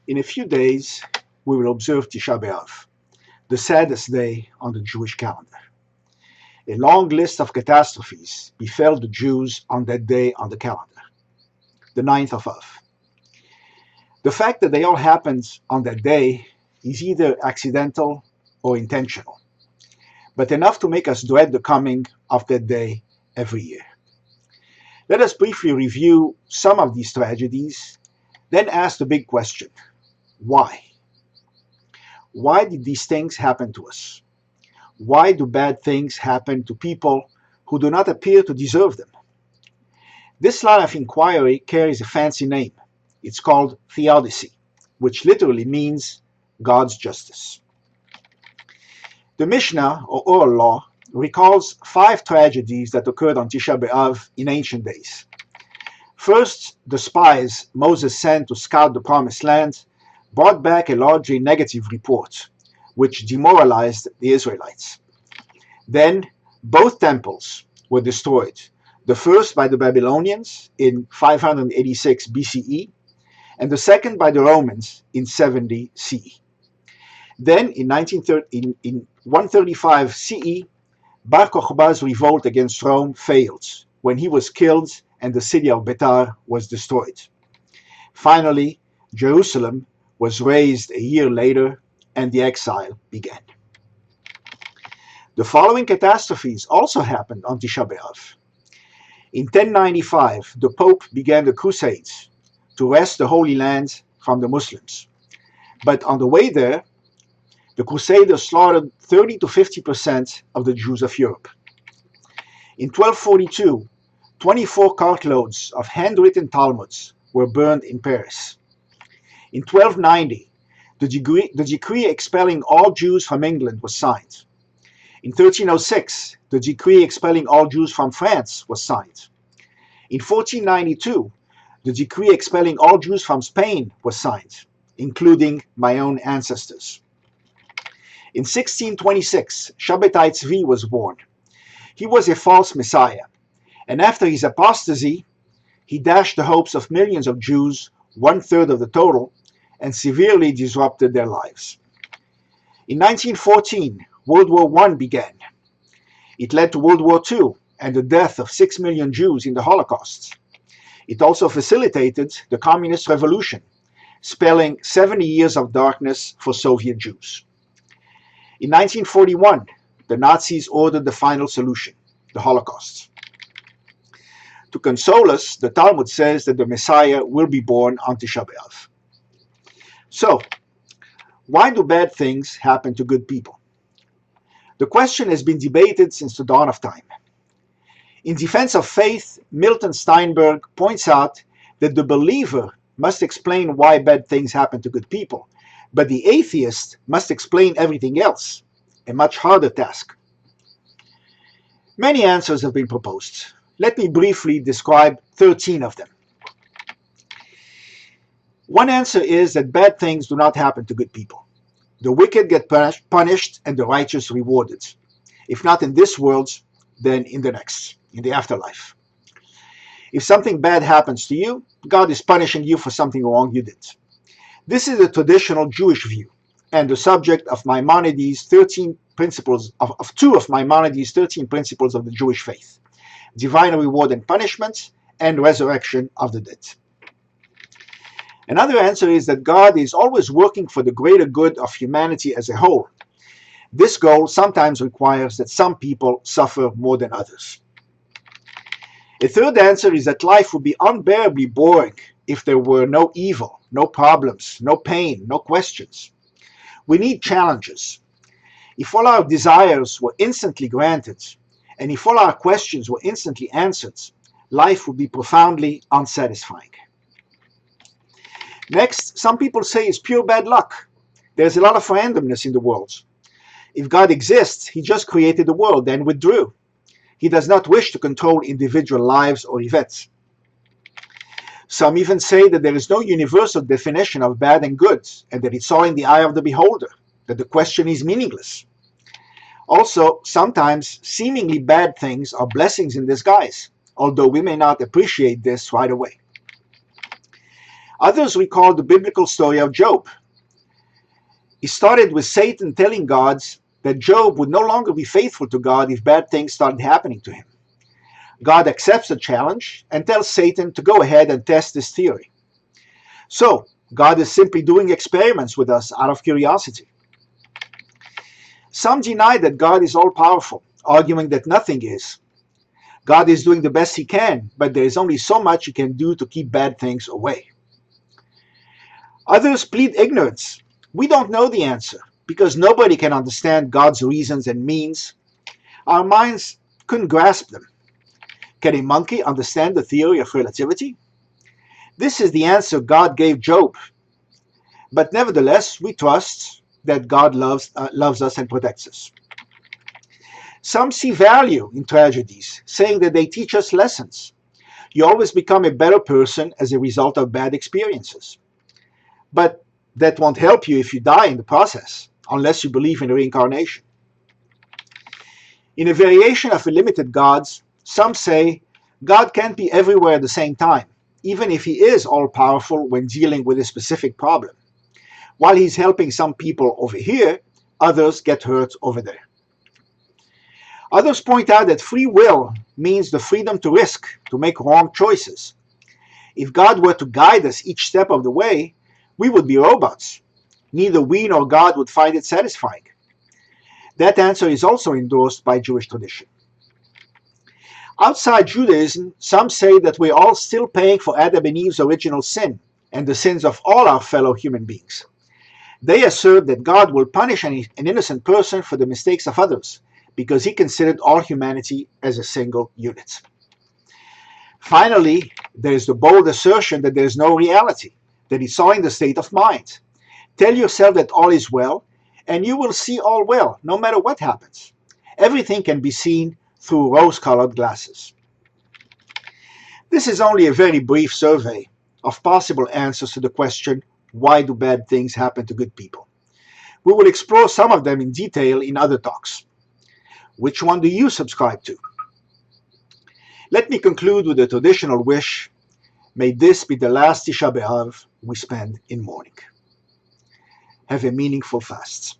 In a few days, we will observe Tish'a B'Av, the saddest day on the Jewish calendar. A long list of catastrophes befell the Jews on that day on the calendar, the 9th of Av. The fact that they all happened on that day is either accidental or intentional, but enough to make us dread the coming of that day every year. Let us briefly review some of these tragedies, then ask the big question: why? Why did these things happen to us? Why do bad things happen to people who do not appear to deserve them? This line of inquiry carries a fancy name. It's called theodicy, which literally means God's justice. The Mishnah, or oral law, recalls 5 tragedies that occurred on Tish'a B'Av in ancient days. First, the spies Moses sent to scout the Promised Land brought back a largely negative report, which demoralized the Israelites. Then, both temples were destroyed, the first by the Babylonians in 586 BCE, and the second by the Romans in 70 CE. Then, in 135 CE, Bar Kokhba's revolt against Rome failed when he was killed and the city of Betar was destroyed. Finally, Jerusalem was razed a year later and the exile began. The following catastrophes also happened on Tish'a B'Av. In 1095, the Pope began the Crusades to wrest the Holy Land from the Muslims. But on the way there, the Crusaders slaughtered 30 to 50% of the Jews of Europe. In 1242, 24 cartloads of handwritten Talmuds were burned in Paris. In 1290, the decree expelling all Jews from England was signed. In 1306, the decree expelling all Jews from France was signed. In 1492, the decree expelling all Jews from Spain was signed, including my own ancestors. In 1626, Shabbatai Tzvi was born. He was a false messiah, and after his apostasy, he dashed the hopes of millions of Jews, 1/3 of the total, and severely disrupted their lives. In 1914, World War I began. It led to World War II and the death of 6 million Jews in the Holocaust. It also facilitated the Communist Revolution, spelling 70 years of darkness for Soviet Jews. In 1941, the Nazis ordered the final solution, the Holocaust. To console us, the Talmud says that the Messiah will be born on Tish'a B'Av. So, why do bad things happen to good people? The question has been debated since the dawn of time. In defense of faith, Milton Steinberg points out that the believer must explain why bad things happen to good people, but the atheist must explain everything else, a much harder task. Many answers have been proposed. Let me briefly describe 13 of them. One answer is that bad things do not happen to good people. The wicked get punished and the righteous rewarded. If not in this world, then in the next, in the afterlife. If something bad happens to you, God is punishing you for something wrong you did. This is the traditional Jewish view and the subject of Maimonides' 13 principles of 2 of Maimonides' 13 principles of the Jewish faith: divine reward and punishment, and resurrection of the dead. Another answer is that God is always working for the greater good of humanity as a whole. This goal sometimes requires that some people suffer more than others. A third answer is that life would be unbearably boring if there were no evil, no problems, no pain, no questions. We need challenges. If all our desires were instantly granted, and if all our questions were instantly answered, life would be profoundly unsatisfying. Next, some people say it's pure bad luck. There's a lot of randomness in the world. If God exists, he just created the world and withdrew. He does not wish to control individual lives or events. Some even say that there is no universal definition of bad and good, and that it's all in the eye of the beholder, that the question is meaningless. Also, sometimes seemingly bad things are blessings in disguise, although we may not appreciate this right away. Others recall the biblical story of Job. It started with Satan telling God that Job would no longer be faithful to God if bad things started happening to him. God accepts the challenge and tells Satan to go ahead and test this theory. So, God is simply doing experiments with us out of curiosity. Some deny that God is all-powerful, arguing that nothing is. God is doing the best he can, but there is only so much he can do to keep bad things away. Others plead ignorance. We don't know the answer, because nobody can understand God's reasons and means. Our minds couldn't grasp them. Can a monkey understand the theory of relativity? This is the answer God gave Job. But nevertheless, we trust that God loves us and protects us. Some see value in tragedies, saying that they teach us lessons. You always become a better person as a result of bad experiences. But that won't help you if you die in the process, unless you believe in reincarnation. In a variation of limited gods, some say God can't be everywhere at the same time, even if he is all-powerful when dealing with a specific problem. While he's helping some people over here, others get hurt over there. Others point out that free will means the freedom to risk, to make wrong choices. If God were to guide us each step of the way, we would be robots. Neither we nor God would find it satisfying. That answer is also endorsed by Jewish tradition. Outside Judaism, some say that we're all still paying for Adam and Eve's original sin and the sins of all our fellow human beings. They assert that God will punish an innocent person for the mistakes of others because he considered all humanity as a single unit. Finally, there is the bold assertion that there is no reality, that it's all in the state of mind. Tell yourself that all is well, and you will see all well, no matter what happens. Everything can be seen through rose-colored glasses. This is only a very brief survey of possible answers to the question, why do bad things happen to good people? We will explore some of them in detail in other talks. Which one do you subscribe to? Let me conclude with a traditional wish. May this be the last Tish'a B'Av we spend in mourning. Have a meaningful fast.